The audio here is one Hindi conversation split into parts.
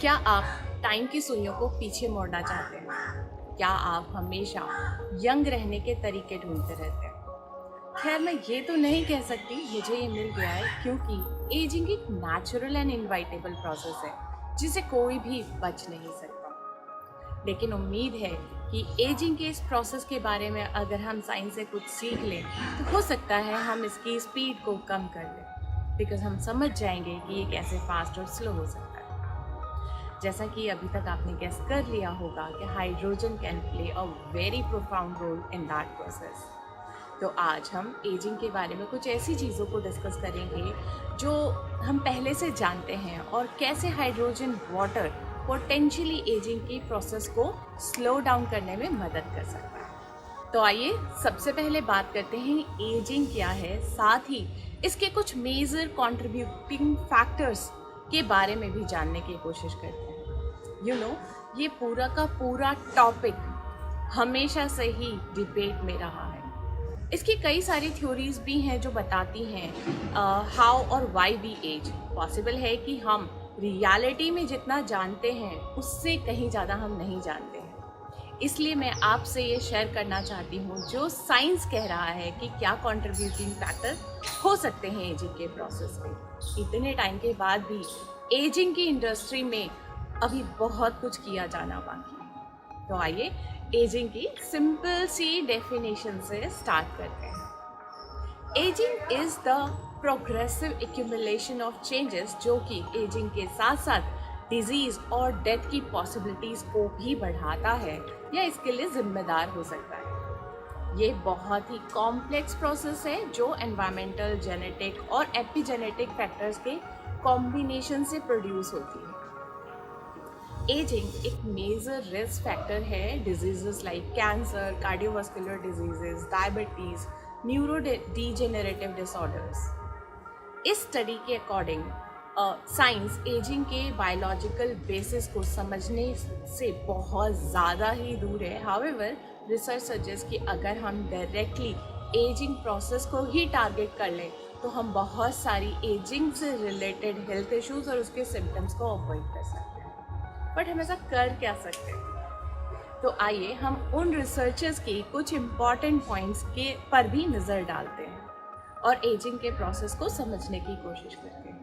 क्या आप टाइम की सुइयों को पीछे मोड़ना चाहते हैं? क्या आप हमेशा यंग रहने के तरीके ढूंढते रहते हैं? खैर, मैं ये तो नहीं कह सकती मुझे ये मिल गया है, क्योंकि एजिंग एक नेचुरल एंड इनवाइटेबल प्रोसेस है जिसे कोई भी बच नहीं सकता। लेकिन उम्मीद है कि एजिंग के इस प्रोसेस के बारे में अगर हम साइंस से कुछ सीख लें तो हो सकता है हम इसकी स्पीड को कम कर लें, बिकॉज हम समझ जाएंगे कि ये कैसे फास्ट और स्लो हो सकता है। जैसा कि अभी तक आपने गेस कर लिया होगा कि hydrogen can play a very profound role in that process. तो आज हम एजिंग के बारे में कुछ ऐसी चीज़ों को डिस्कस करेंगे जो हम पहले से जानते हैं और कैसे हाइड्रोजन वाटर पोटेंशियली एजिंग की प्रोसेस को स्लो डाउन करने में मदद कर सकता है। तो आइए सबसे पहले बात करते हैं एजिंग क्या है, साथ ही इसके कुछ मेजर कंट्रीब्यूटिंग फैक्टर्स के बारे में भी जानने की कोशिश करते हैं। ये पूरा का पूरा टॉपिक हमेशा से ही डिबेट में रहा है। इसकी कई सारी थ्योरीज भी हैं जो बताती हैं हाउ और व्हाई वी एज। पॉसिबल है कि हम रियलिटी में जितना जानते हैं उससे कहीं ज़्यादा हम नहीं जानते हैं। इसलिए मैं आपसे ये शेयर करना चाहती हूँ जो साइंस कह रहा है कि क्या कंट्रीब्यूटिंग फैक्टर हो सकते हैं एजिंग के प्रोसेस में। इतने टाइम के बाद भी एजिंग की इंडस्ट्री में अभी बहुत कुछ किया जाना बाकी है। तो आइए एजिंग की सिंपल सी डेफिनेशन से स्टार्ट करते हैं। Ageing is the progressive accumulation of changes जो कि एजिंग के साथ साथ डिजीज और डेथ की पॉसिबिलिटीज को भी बढ़ाता है या इसके लिए जिम्मेदार हो सकता है। ये बहुत ही कॉम्प्लेक्स प्रोसेस है जो एनवायरमेंटल, जेनेटिक और एपिजेनेटिक फैक्टर्स के कॉम्बिनेशन से प्रोड्यूस होती है। एजिंग एक मेजर रिस्क फैक्टर है diseases like cancer, cardiovascular diseases, diabetes, neuro degenerative disorders. इस स्टडी के अकॉर्डिंग साइंस एजिंग के बायोलॉजिकल बेसिस को समझने से बहुत ज़्यादा ही दूर है। हाउएवर, रिसर्च सजेस्ट कि अगर हम डायरेक्टली एजिंग प्रोसेस को ही टारगेट कर लें तो हम बहुत सारी एजिंग से रिलेटेड हेल्थ इश्यूज और उसके सिम्टम्स को अवॉइड कर सकते हैं। बट हम ऐसा कर क्या सकते हैं? तो आइए हम उन रिसर्चर्स की कुछ इम्पॉर्टेंट पॉइंट्स के पर भी नज़र डालते हैं और एजिंग के प्रोसेस को समझने की कोशिश करते हैं।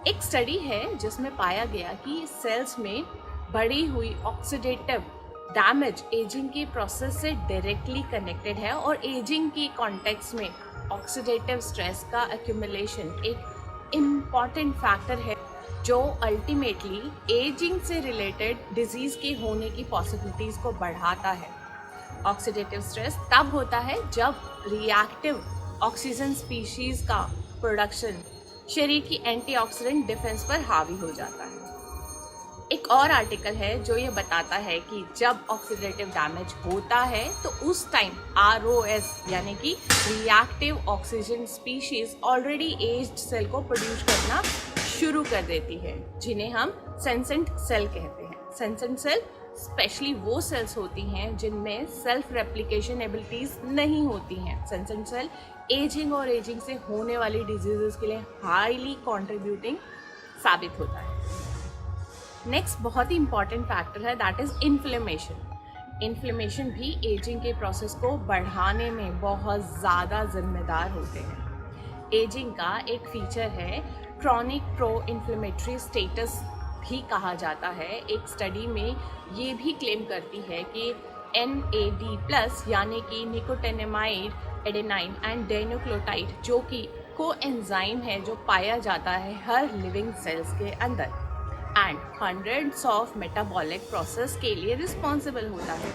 एक स्टडी है जिसमें पाया गया कि सेल्स में बढ़ी हुई ऑक्सीडेटिव डैमेज एजिंग की प्रोसेस से डायरेक्टली कनेक्टेड है और एजिंग की कॉन्टेक्स्ट में ऑक्सीडेटिव स्ट्रेस का एक्यूमुलेशन एक इम्पॉर्टेंट फैक्टर है जो अल्टीमेटली एजिंग से रिलेटेड डिजीज़ के होने की पॉसिबिलिटीज़ को बढ़ाता है। ऑक्सीडेटिव स्ट्रेस तब होता है जब रिएक्टिव ऑक्सीजन स्पीशीज़ का प्रोडक्शन शरीर की एंटीऑक्सीडेंट डिफेंस पर हावी हो जाता है। एक और आर्टिकल है जो ये बताता है कि जब ऑक्सीडेटिव डैमेज होता है तो उस टाइम ROS यानी कि reactive oxygen species already aged cell को प्रोड्यूस करना शुरू कर देती है, जिन्हें हम सेंसेंट सेल कहते हैं। सेंसेंट सेल स्पेशली वो सेल्स होती हैं जिनमें सेल्फ रेप्लिकेशन एबिलिटीज नहीं होती हैं। सेंसेंट सेल एजिंग और एजिंग से होने वाली डिजीजेस के लिए हाईली कंट्रीब्यूटिंग साबित होता है। नेक्स्ट बहुत ही इंपॉर्टेंट फैक्टर है, दैट इज इन्फ्लेमेशन। इन्फ्लेमेशन भी एजिंग के प्रोसेस को बढ़ाने में बहुत ज़्यादा जिम्मेदार होते हैं। एजिंग का एक फीचर है क्रॉनिक प्रो इन्फ्लेमेटरी स्टेटस भी कहा जाता है। एक स्टडी में ये भी क्लेम करती है कि NAD+ यानी कि निकोटिनामाइड, एडेनाइन एंड डाइन्यूक्लियोटाइड जो कि कोएंजाइम है जो पाया जाता है हर लिविंग सेल्स के अंदर and hundreds of metabolic process के लिए रिस्पॉन्सिबल होता है।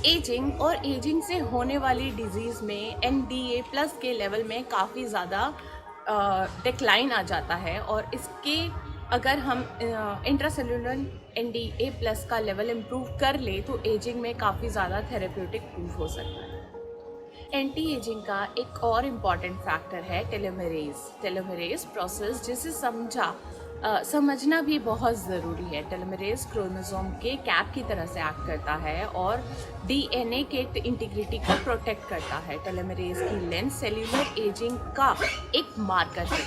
एजिंग और एजिंग से होने वाली डिजीज़ में NDA+ के लेवल में काफ़ी ज़्यादा डिक्लाइन आ जाता है और इसके अगर हम इंट्रासेलुलर NDA+ का लेवल इम्प्रूव कर ले तो एजिंग में काफ़ी ज़्यादा थेरेप्यूटिक प्रूफ हो सकता है। एंटी एजिंग का एक और इम्पॉर्टेंट फैक्टर है टेलोमेरेज। टेलोमेरेज प्रोसेस जिसे समझना भी बहुत ज़रूरी है। टेलोमेरेज क्रोमोसोम के कैप की तरह से एक्ट करता है और DNA के इंटीग्रिटी को प्रोटेक्ट करता है। टेलोमेरेज की लेंथ सेल्यूलर एजिंग का एक मार्कर है।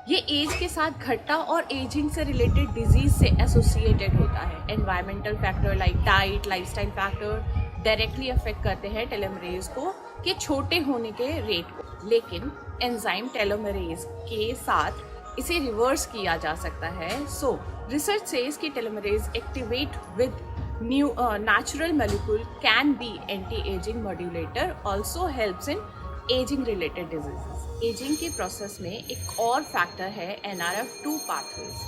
ये एज के साथ घटता और एजिंग से रिलेटेड डिजीज से एसोसिएटेड होता है। Environmental factor like diet, lifestyle factor directly affect करते हैं टेलोमेरेज को के छोटे होने के रेट को, लेकिन एंजाइम टेलोमेरेज के साथ इसे रिवर्स किया जा सकता है। सो रिसर्च सेज कि telomeres activate with new natural molecule can be anti-aging modulator, also helps in aging related diseases. Ageing के प्रोसेस में एक और फैक्टर है NRF2 pathways.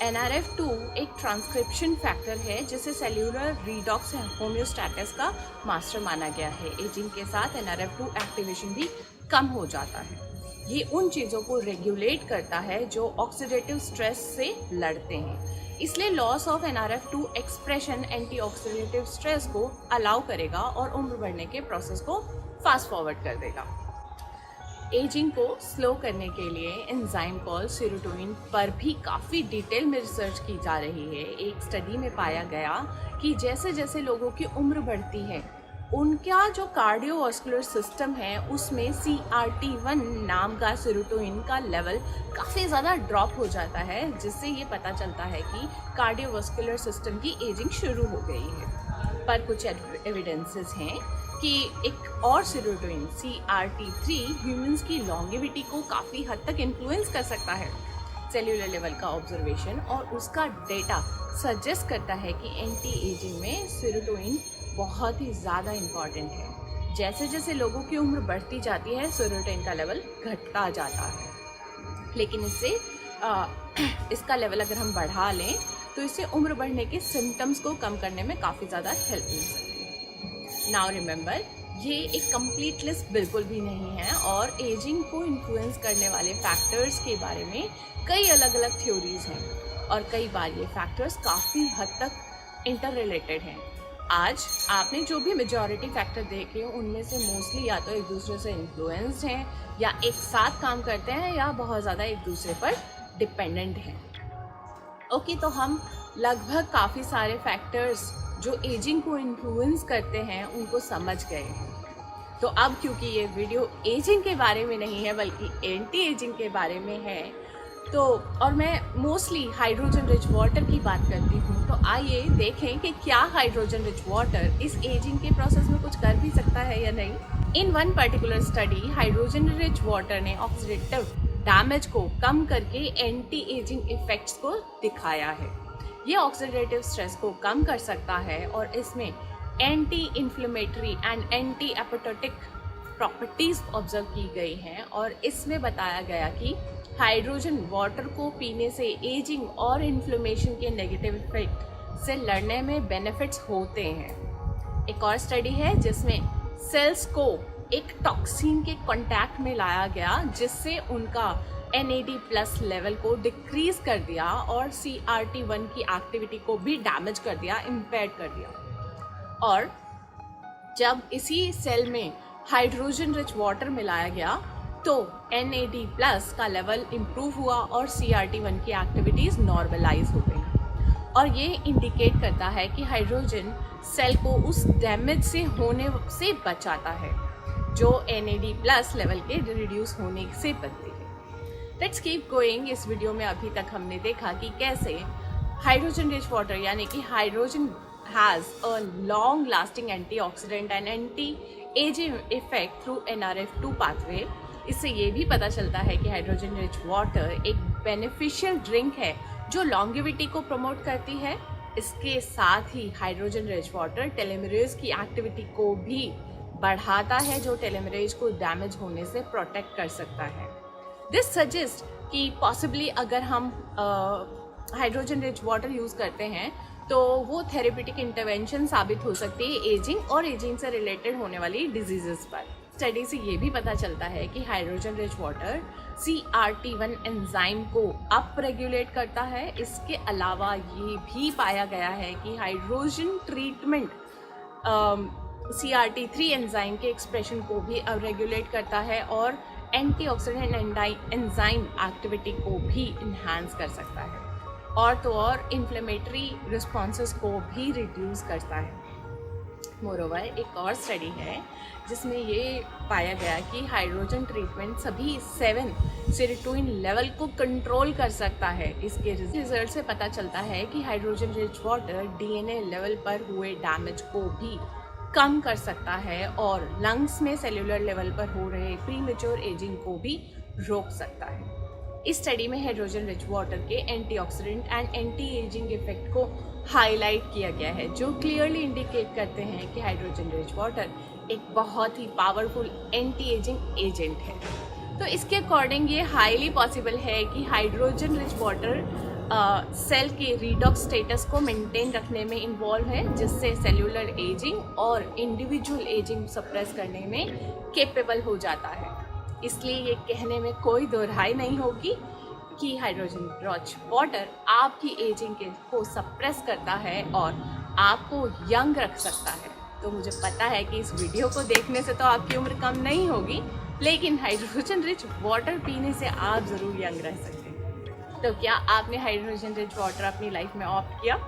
NRF2 एक ट्रांसक्रिप्शन फैक्टर है जिसे सेल्यूलर रीडॉक्स होम्योस्टैटिस का मास्टर माना गया है। एजिंग के साथ NRF2 एक्टिवेशन भी कम हो जाता है। ये उन चीज़ों को रेगुलेट करता है जो ऑक्सीडेटिव स्ट्रेस से लड़ते हैं। इसलिए loss of NRF2 expression antioxidative stress को अलाउ करेगा और उम्र बढ़ने के प्रोसेस को फास्ट फॉरवर्ड कर देगा। एजिंग को स्लो करने के लिए एंजाइम कॉल सेरोटोनिन पर भी काफ़ी डिटेल में रिसर्च की जा रही है। एक स्टडी में पाया गया कि जैसे जैसे लोगों की उम्र बढ़ती है उनका जो कार्डियोवास्कुलर सिस्टम है उसमें CRT1 नाम का सेरोटोनिन का लेवल काफ़ी ज़्यादा ड्रॉप हो जाता है, जिससे ये पता चलता है कि कार्डियोवास्कुलर सिस्टम की एजिंग शुरू हो गई है। पर कुछ एविडेंसेस हैं कि एक और सेरोटोनिन CRT3 ह्यूमंस की लॉन्गेविटी को काफ़ी हद तक इन्फ्लुएंस कर सकता है। सेल्यूलर लेवल का ऑब्जर्वेशन और उसका डेटा सजेस्ट करता है कि एंटी एजिंग में सेरोटोनिन बहुत ही ज़्यादा इम्पॉर्टेंट है। जैसे जैसे लोगों की उम्र बढ़ती जाती है सेरोटोनिन का लेवल घटता जाता है, लेकिन इसका लेवल अगर हम बढ़ा लें तो इससे उम्र बढ़ने के सिम्टम्स को कम करने में काफ़ी ज़्यादा हेल्प मिल सकती है। नाउ रिमेंबर, ये एक कंप्लीट लिस्ट बिल्कुल भी नहीं है और एजिंग को इन्फ्लुएंस करने वाले फैक्टर्स के बारे में कई अलग अलग थ्योरीज हैं और कई बार ये फैक्टर्स काफ़ी हद तक इंटर रिलेटेड हैं। आज आपने जो भी मेजॉरिटी फैक्टर देखे उनमें से मोस्टली या तो एक दूसरे से इन्फ्लुएंस्ड हैं या एक साथ काम करते हैं या बहुत ज़्यादा एक दूसरे पर डिपेंडेंट हैं। ओके, तो हम लगभग काफ़ी सारे फैक्टर्स जो एजिंग को इन्फ्लुएंस करते हैं उनको समझ गए हैं। तो अब क्योंकि ये वीडियो एजिंग के बारे में नहीं है बल्कि एंटी एजिंग के बारे में है, तो और मैं मोस्टली हाइड्रोजन रिच वाटर की बात करती हूँ, तो आइए देखें कि क्या हाइड्रोजन रिच वाटर इस एजिंग के प्रोसेस में कुछ कर भी सकता है या नहीं। In one particular study hydrogen rich water ने ऑक्सीडेटिव डैमेज को कम करके एंटी एजिंग इफेक्ट्स को दिखाया है। ये ऑक्सीडेटिव स्ट्रेस को कम कर सकता है और इसमें anti inflammatory and anti apoptotic properties observe की गई हैं और इसमें बताया गया कि हाइड्रोजन वाटर को पीने से एजिंग और इन्फ्लेमेशन के नेगेटिव इफेक्ट से लड़ने में बेनिफिट्स होते हैं। एक और स्टडी है जिसमें सेल्स को एक टॉक्सिन के कांटेक्ट में लाया गया जिससे उनका NAD+ लेवल को डिक्रीज कर दिया और CRT1 की एक्टिविटी को भी डैमेज कर दिया, इम्पेयर कर दिया। और जब इसी सेल में हाइड्रोजन रिच वाटर मिलाया गया तो NAD+ का लेवल इम्प्रूव हुआ और CRT1 की एक्टिविटीज़ नॉर्मलाइज हो गई। और ये इंडिकेट करता है कि हाइड्रोजन सेल को उस डैमेज से होने से बचाता है जो NAD+ लेवल के रिड्यूस होने से बनती है। Let's keep going. इस वीडियो में अभी तक हमने देखा कि कैसे हाइड्रोजन रिच वाटर यानी कि hydrogen has a long lasting antioxidant and anti ageing effect through NRF2 pathway. इससे ये भी पता चलता है कि हाइड्रोजन रिच वाटर एक बेनिफिशियल ड्रिंक है जो लॉन्गेविटी को प्रमोट करती है। इसके साथ ही हाइड्रोजन रिच वाटर टेलोमेरेज की एक्टिविटी को भी बढ़ाता है जो टेलोमेरेज को डैमेज होने से प्रोटेक्ट कर सकता है। दिस सजेस्ट कि पॉसिबली अगर हम हाइड्रोजन रिच वाटर यूज़ करते हैं तो वो थेरेप्यूटिक इंटरवेंशन साबित हो सकती है एजिंग और एजिंग से रिलेटेड होने वाली डिजीजेस पर। स्टडी से ये भी पता चलता है कि hydrogen rich water CRT1 enzyme को अप रेगुलेट करता है। इसके अलावा ये भी पाया गया है कि हाइड्रोजन ट्रीटमेंट CRT3 एंजाइम के एक्सप्रेशन को भी अब रेगुलेट करता है और एंटीऑक्सीडेंट एंजाइम एक्टिविटी को भी इन्हांस कर सकता है और तो और इन्फ्लेमेटरी रिस्पॉन्सेस को भी रिड्यूस करता है। मोरोवर एक और स्टडी है जिसमें ये पाया गया कि हाइड्रोजन ट्रीटमेंट सभी 7 सेरोटोनिन लेवल को कंट्रोल कर सकता है। इसके रिजल्ट से पता चलता है कि hydrogen rich water DNA level पर हुए डैमेज को भी कम कर सकता है और लंग्स में सेल्यूलर लेवल पर हो रहे प्रीमेच्योर एजिंग को भी रोक सकता है। इस स्टडी में हाइड्रोजन रिच वाटर के antioxidant and anti ageing effect को हाईलाइट किया गया है, जो क्लियरली इंडिकेट करते हैं कि हाइड्रोजन रिच वाटर एक बहुत ही पावरफुल एंटी एजिंग एजेंट है। तो इसके अकॉर्डिंग ये हाईली पॉसिबल है कि हाइड्रोजन रिच वाटर सेल के रीडॉक्स स्टेटस को मेंटेन रखने में इन्वॉल्व है, जिससे सेल्यूलर एजिंग और इंडिविजुअल एजिंग सप्रेस करने में केपेबल हो जाता है। इसलिए ये कहने में कोई दो राय नहीं होगी कि हाइड्रोजन रिच वाटर आपकी एजिंग को सप्रेस करता है और आपको यंग रख सकता है। तो मुझे पता है कि इस वीडियो को देखने से तो आपकी उम्र कम नहीं होगी, लेकिन हाइड्रोजन रिच वाटर पीने से आप ज़रूर यंग रह सकते हैं। तो क्या आपने हाइड्रोजन रिच वाटर अपनी लाइफ में ऑप्ट किया?